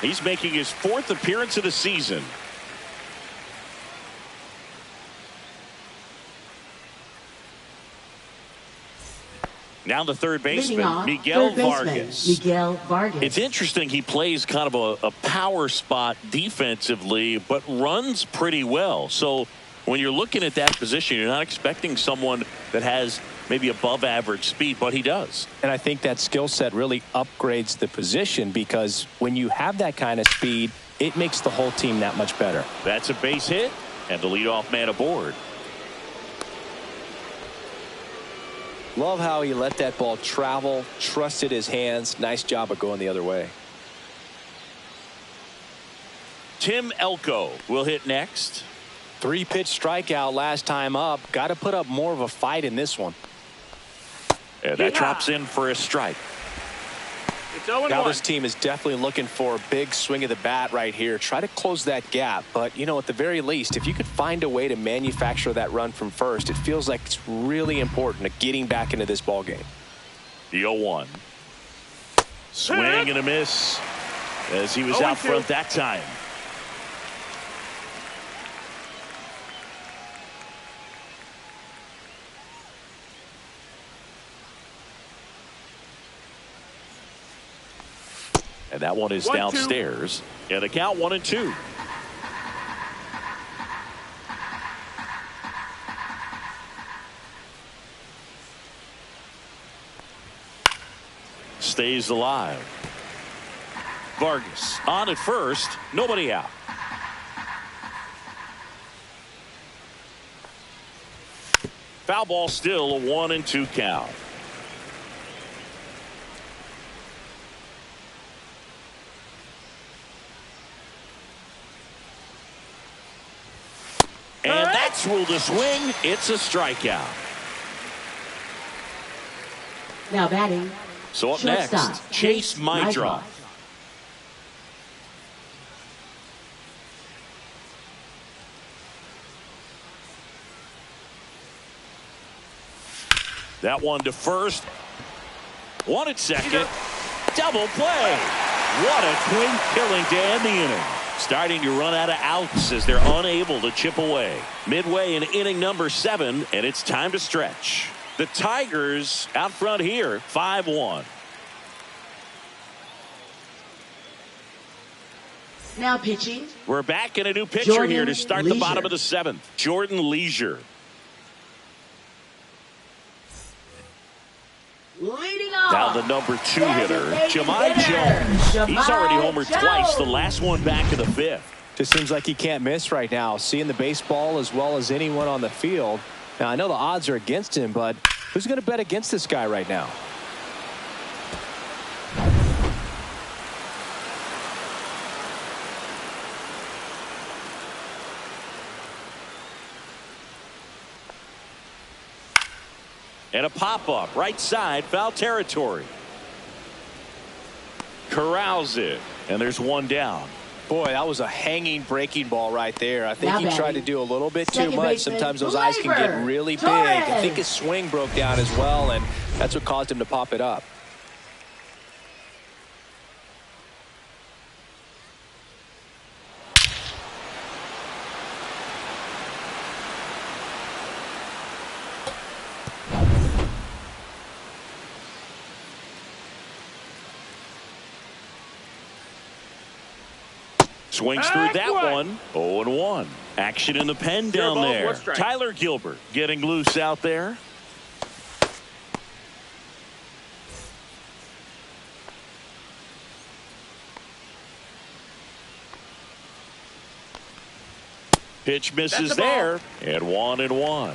He's making his 4th appearance of the season. Now the third leading baseman, off, Miguel third baseman, Vargas. Miguel Vargas. It's interesting. He plays kind of a power spot defensively, but runs pretty well. So when you're looking at that position, you're not expecting someone that has maybe above average speed, but he does. And I think that skill set really upgrades the position, because when you have that kind of speed, it makes the whole team that much better. That's a base hit, and the leadoff man aboard. Love how he let that ball travel, trusted his hands. Nice job of going the other way. Tim Elko will hit next. 3-pitch strikeout last time up. Got to put up more of a fight in this one. And that drops in for a strike. It's 0-1. Now this team is definitely looking for a big swing of the bat right here. Try to close that gap. But, you know, at the very least, if you could find a way to manufacture that run from first, it feels like it's really important to getting back into this ball game. The 0-1. Swing and a miss as he was out 0-2. front that time. And that one is 1-2. downstairs. Yeah, the count 1-2. Stays alive. Vargas on at first. Nobody out. Foul ball, still a 1-2 count. And that's ruled a swing. It's a strikeout. Now batting. So up next, Chase Mydroff. That one to first. One at second. Double play. What a twin killing to end the inning. Starting to run out of outs as they're unable to chip away. Midway in inning number 7, and it's time to stretch. The Tigers out front here, 5-1. Now pitching. We're back in a new pitcher here to start the bottom of the 7th. Jordan Leisure. Leading off. Now the number 2 hitter, Jahmai Jones. He's already homered twice, the last one back in the 5th. Just seems like he can't miss right now. Seeing the baseball as well as anyone on the field. Now, I know the odds are against him, but who's going to bet against this guy right now? And a pop-up, right side, foul territory. Corrals it, and there's one down. Boy, that was a hanging breaking ball right there. I think Now he tried to do a little bit too much. Sometimes those eyes can get really big. I think his swing broke down as well, and that's what caused him to pop it up. Swings through that one. 0-1. Action in the pen down there. Tyler Gilbert getting loose out there. Pitch misses there. And 1-1.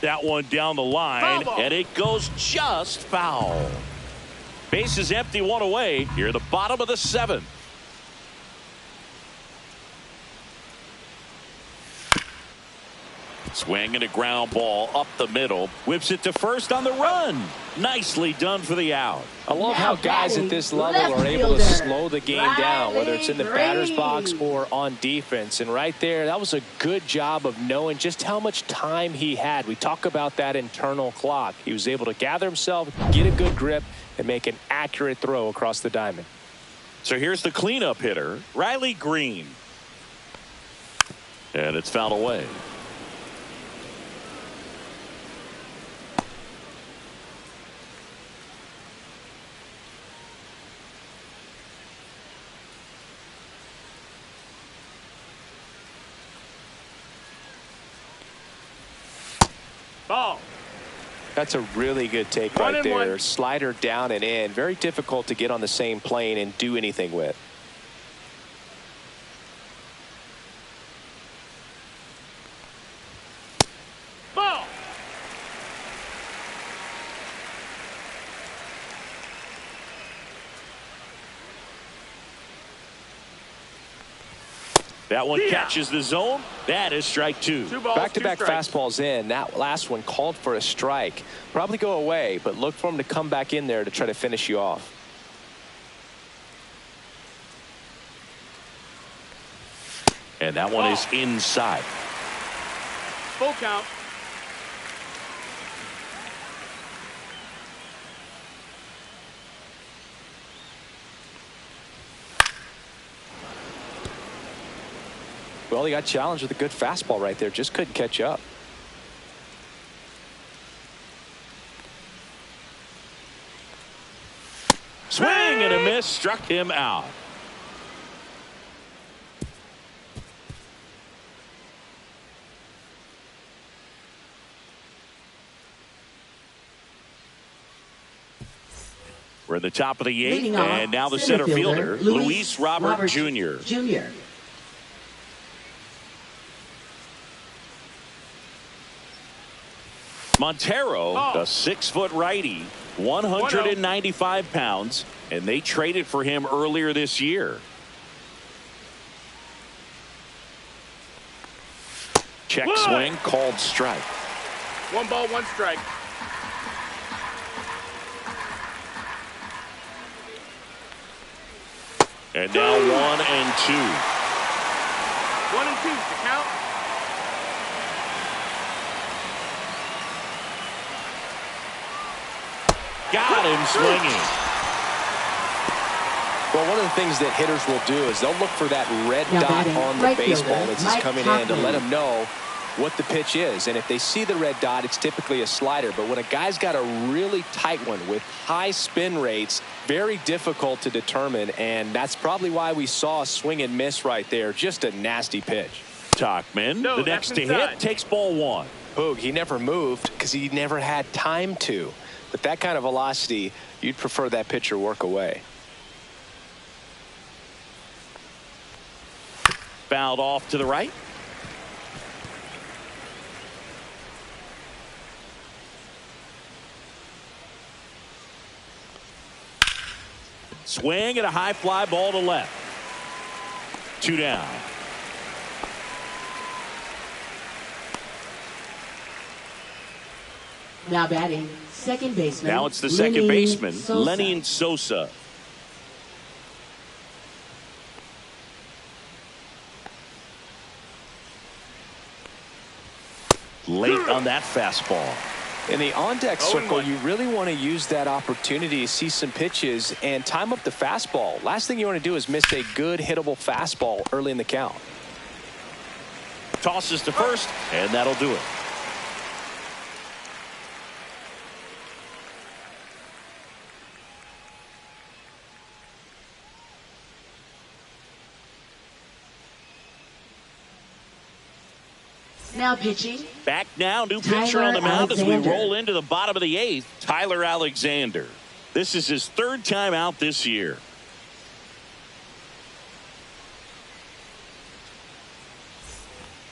That one down the line, and it goes just foul. Base is empty, one away. Here at the bottom of the 7th. Swing and a ground ball up the middle. Whips it to first on the run. Nicely done for the out. I love how guys at this level are able to slow the game down, whether it's in the batter's box or on defense. And right there, that was a good job of knowing just how much time he had. We talk about that internal clock. He was able to gather himself, get a good grip, and make an accurate throw across the diamond. So here's the cleanup hitter, Riley Green. And it's fouled away. Ball. That's a really good take right there. Slider down and in. Very difficult to get on the same plane and do anything with. Ball. That one catches the zone. That is strike 2. Back-to-back fastballs in. That last one called for a strike. Probably go away, but look for him to come back in there to try to finish you off. And that one is inside. Full count. Well, he got challenged with a good fastball right there. Just couldn't catch up. Swing and a miss. Struck him out. We're at the top of the eighth, Leading and off, now the center fielder, Luis Robert Jr. Jr. Montero, the 6-foot righty, 195 pounds, and they traded for him earlier this year. Check swing, called strike. 1 ball, 1 strike. And now 1 and 2. 1 and 2 to count. Got him swinging. Well, one of the things that hitters will do is they'll look for that red dot on the right baseball fielder, as it's Mike coming in to Hoffman. let them know what the pitch is. And if they see the red dot, it's typically a slider. But when a guy's got a really tight one with high spin rates, very difficult to determine. And that's probably why we saw a swing and miss right there. Just a nasty pitch. Tauchman, No, the next to that's hit, takes ball 1. Boog, he never moved because he never had time to. With that kind of velocity, you'd prefer that pitcher work away. Fouled off to the right. Swing and a high fly ball to left. 2 down. Now batting, second baseman. Now it's the second baseman, Sosa. Lenny Sosa. Late on that fastball. In the on-deck circle, you really want to use that opportunity to see some pitches and time up the fastball. Last thing you want to do is miss a good hittable fastball early in the count. Tosses to first, and that'll do it. Now pitching. Back now, new pitcher on the mound as we Alexander. roll into the bottom of the 8th, Tyler Alexander. This is his 3rd time out this year.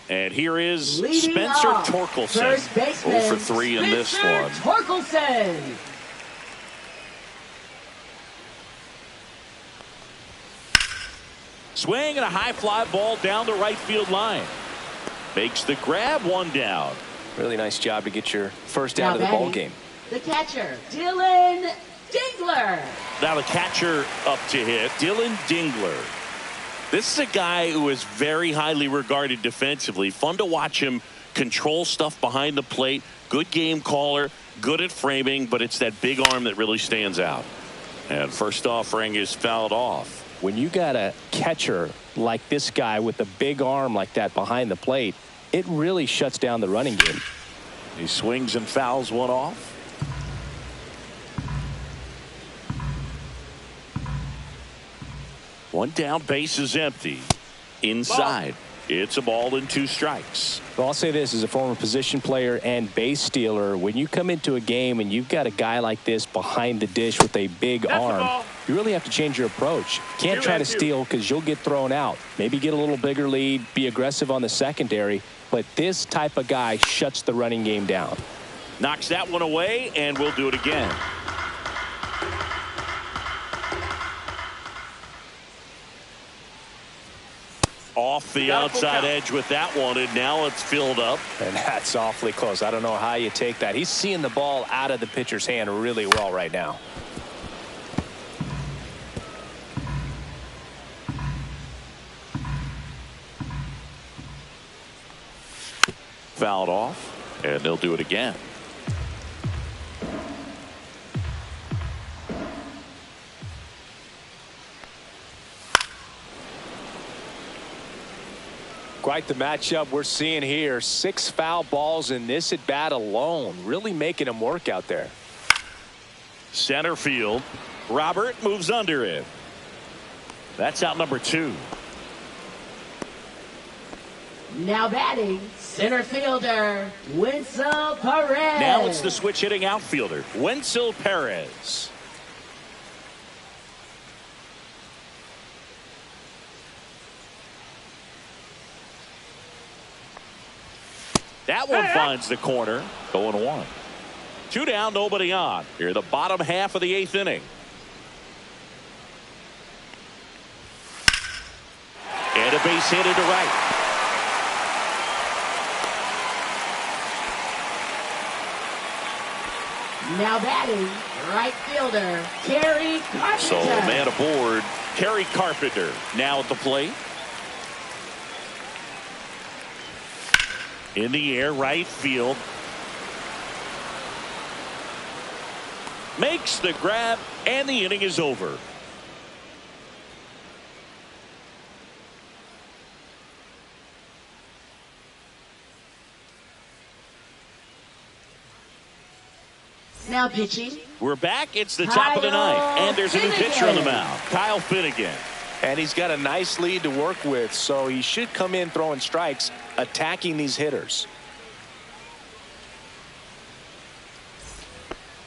And here is Leading Spencer off, Torkelson. first baseman, 0 for 3 in this one. Torkelson. Swing and a high fly ball down the right field line. Makes the grab, 1 down. Really nice job to get your first Now out of the batting, ball game. The catcher, Dylan Dingler. Now the catcher up to hit, Dylan Dingler. This is a guy who is very highly regarded defensively. Fun to watch him control stuff behind the plate. Good game caller, good at framing, but it's that big arm that really stands out. And first offering is fouled off. When you got a catcher like this guy with a big arm like that behind the plate, it really shuts down the running game. He swings and fouls one off. One down, base is empty. Inside, it's a ball and 2 strikes. Well, I'll say this as a former position player and base stealer, when you come into a game and you've got a guy like this behind the dish with a big arm, you really have to change your approach. Can't try to steal because you'll get thrown out. Maybe get a little bigger lead, be aggressive on the secondary, but this type of guy shuts the running game down. Knocks that one away, and we'll do it again. Off the outside edge with that one, and now it's filled up. And that's awfully close. I don't know how you take that. He's seeing the ball out of the pitcher's hand really well right now. Fouled off, and they'll do it again. Quite the matchup we're seeing here. 6 foul balls in this at bat alone. Really making him work out there. Center field. Robert moves under it. That's out number 2. Now batting, center fielder, Wenzel Perez. Now it's the switch hitting outfielder, Wenzel Perez. That one finds the corner. 0-1. 2 down, nobody on. Here the bottom half of the 8th inning. And a base hit into right. Now batting, right fielder, Terry Carpenter. So man aboard, Terry Carpenter now at the plate. In the air, right field. Makes the grab, and the inning is over. Now pitching. We're back. It's the top of the ninth, and there's a new pitcher on the mound, Kyle Finnegan. And he's got a nice lead to work with, so he should come in throwing strikes, attacking these hitters.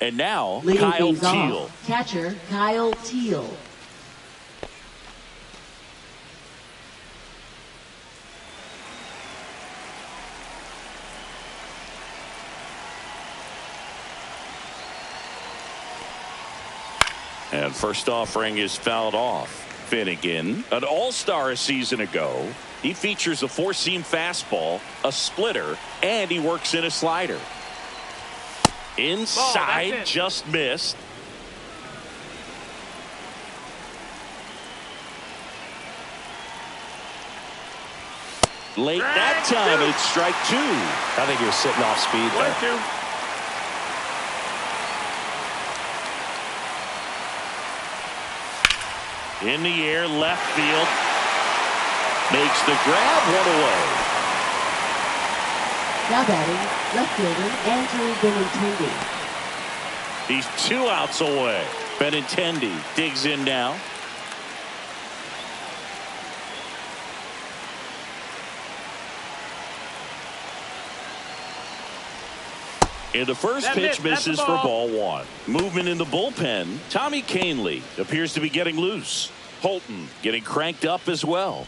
And now, Leading Kyle things Teal. off, catcher Kyle Teal. And first offering is fouled off. Finnegan, an all-star a season ago. He features a 4-seam fastball, a splitter, and he works in a slider. Inside, just missed. Late that time, it's strike 2. I think he was sitting off speed there. 1-2. In the air, left field. Makes the grab, 1 away. Now batting, left fielder Andrew Benintendi. He's 2 outs away. Benintendi digs in now. And the first pitch misses for ball 1. Movement in the bullpen. Tommy Kahnle appears to be getting loose. Holton getting cranked up as well.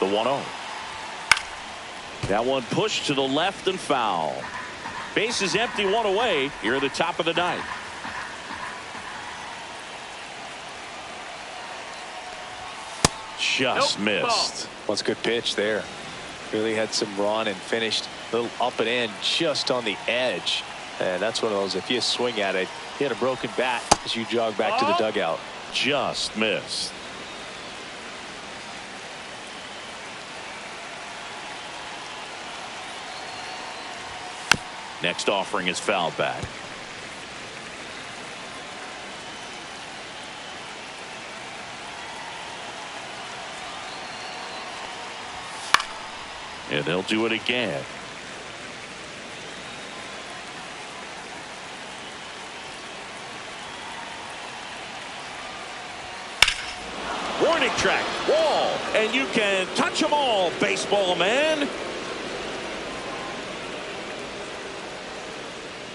The 1-0. That one pushed to the left and foul. Base is empty, 1 away here at the top of the ninth. Just missed. That's a good pitch there. Really had some run and finished a little up and in just on the edge. And that's one of those, if you swing at it, you had a broken bat as you jog back to the dugout. Just missed. Next offering is fouled back. And they'll do it again. Warning track, wall, and you can touch them all, baseball man.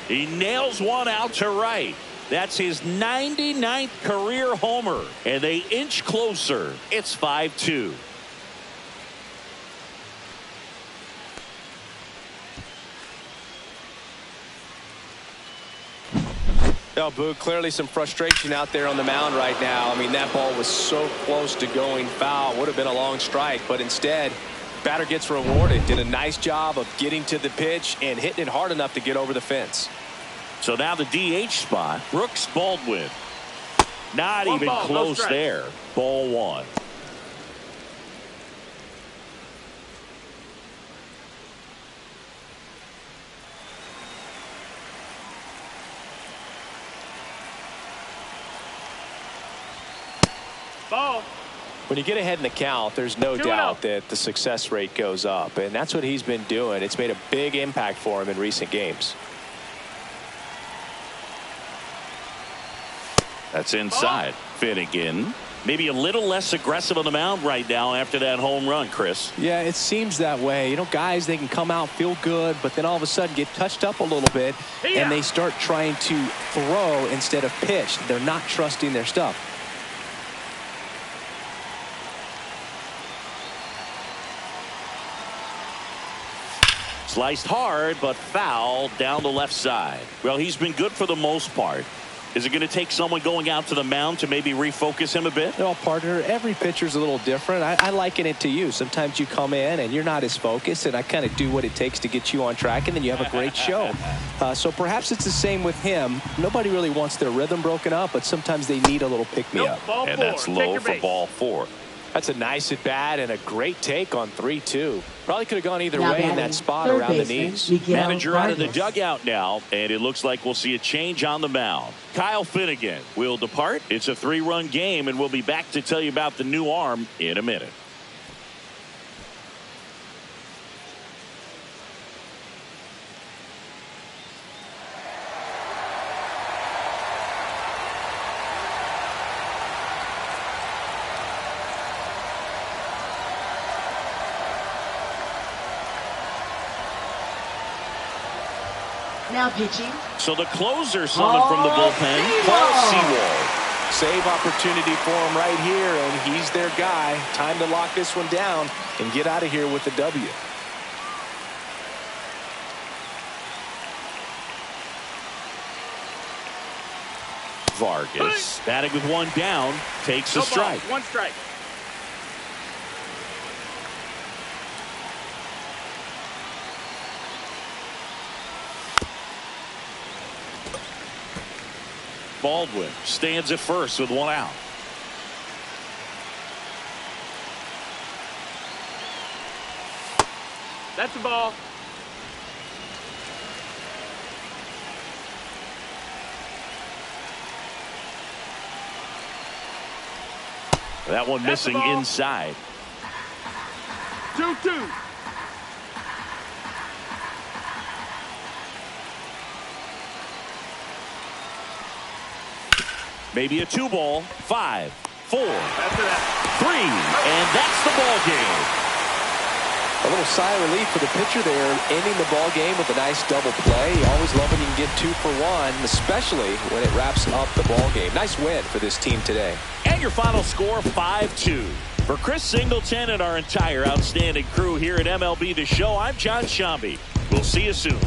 He nails one out to right. That's his 99th career homer, and they inch closer. It's 5-2. No, Boog, clearly some frustration out there on the mound right now. I mean, that ball was so close to going foul. Would have been a long strike, but instead, batter gets rewarded. Did a nice job of getting to the pitch and hitting it hard enough to get over the fence. So now the DH spot, Brooks Baldwin. Not even close there. Ball 1. Ball. When you get ahead in the count, there's no doubt that the success rate goes up, and that's what he's been doing. It's made a big impact for him in recent games. That's inside. Finnegan Maybe a little less aggressive on the mound right now after that home run, Chris. Yeah, it seems that way. You know, guys, they can come out, feel good, but then all of a sudden get touched up a little bit, and they start trying to throw instead of pitch. They're not trusting their stuff. Sliced hard, but foul down the left side. Well, he's been good for the most part. Is it going to take someone going out to the mound to maybe refocus him a bit? No, partner, every pitcher's a little different. I liken it to you. Sometimes you come in and you're not as focused, and I kind of do what it takes to get you on track, and then you have a great show. So perhaps it's the same with him. Nobody really wants their rhythm broken up, but sometimes they need a little pick-me-up. And that's low for ball 4. That's a nice at-bat and a great take on 3-2. Probably could have gone either way in that spot third around the baseman, knees. Manager out of the dugout now, and it looks like we'll see a change on the mound. Kyle Finnegan will depart. It's a 3-run game, and we'll be back to tell you about the new arm in a minute. Now pitching. So the closer summoned from the bullpen, Paul Sewald. Save opportunity for him right here, and he's their guy. Time to lock this one down and get out of here with the W. Vargas batting with one down, takes a strike. 1 strike. Baldwin stands at first with 1 out. That's the ball. That one That's the missing ball. inside. 2-2. Maybe a 2-ball. 5, 4, 3, After that. and that's the ball game. A little sigh of relief for the pitcher there, ending the ball game with a nice double play. You always love when you can get 2 for 1, especially when it wraps up the ball game. Nice win for this team today. And your final score, 5-2. For Chris Singleton and our entire outstanding crew here at MLB The Show, I'm John Shambi. We'll see you soon.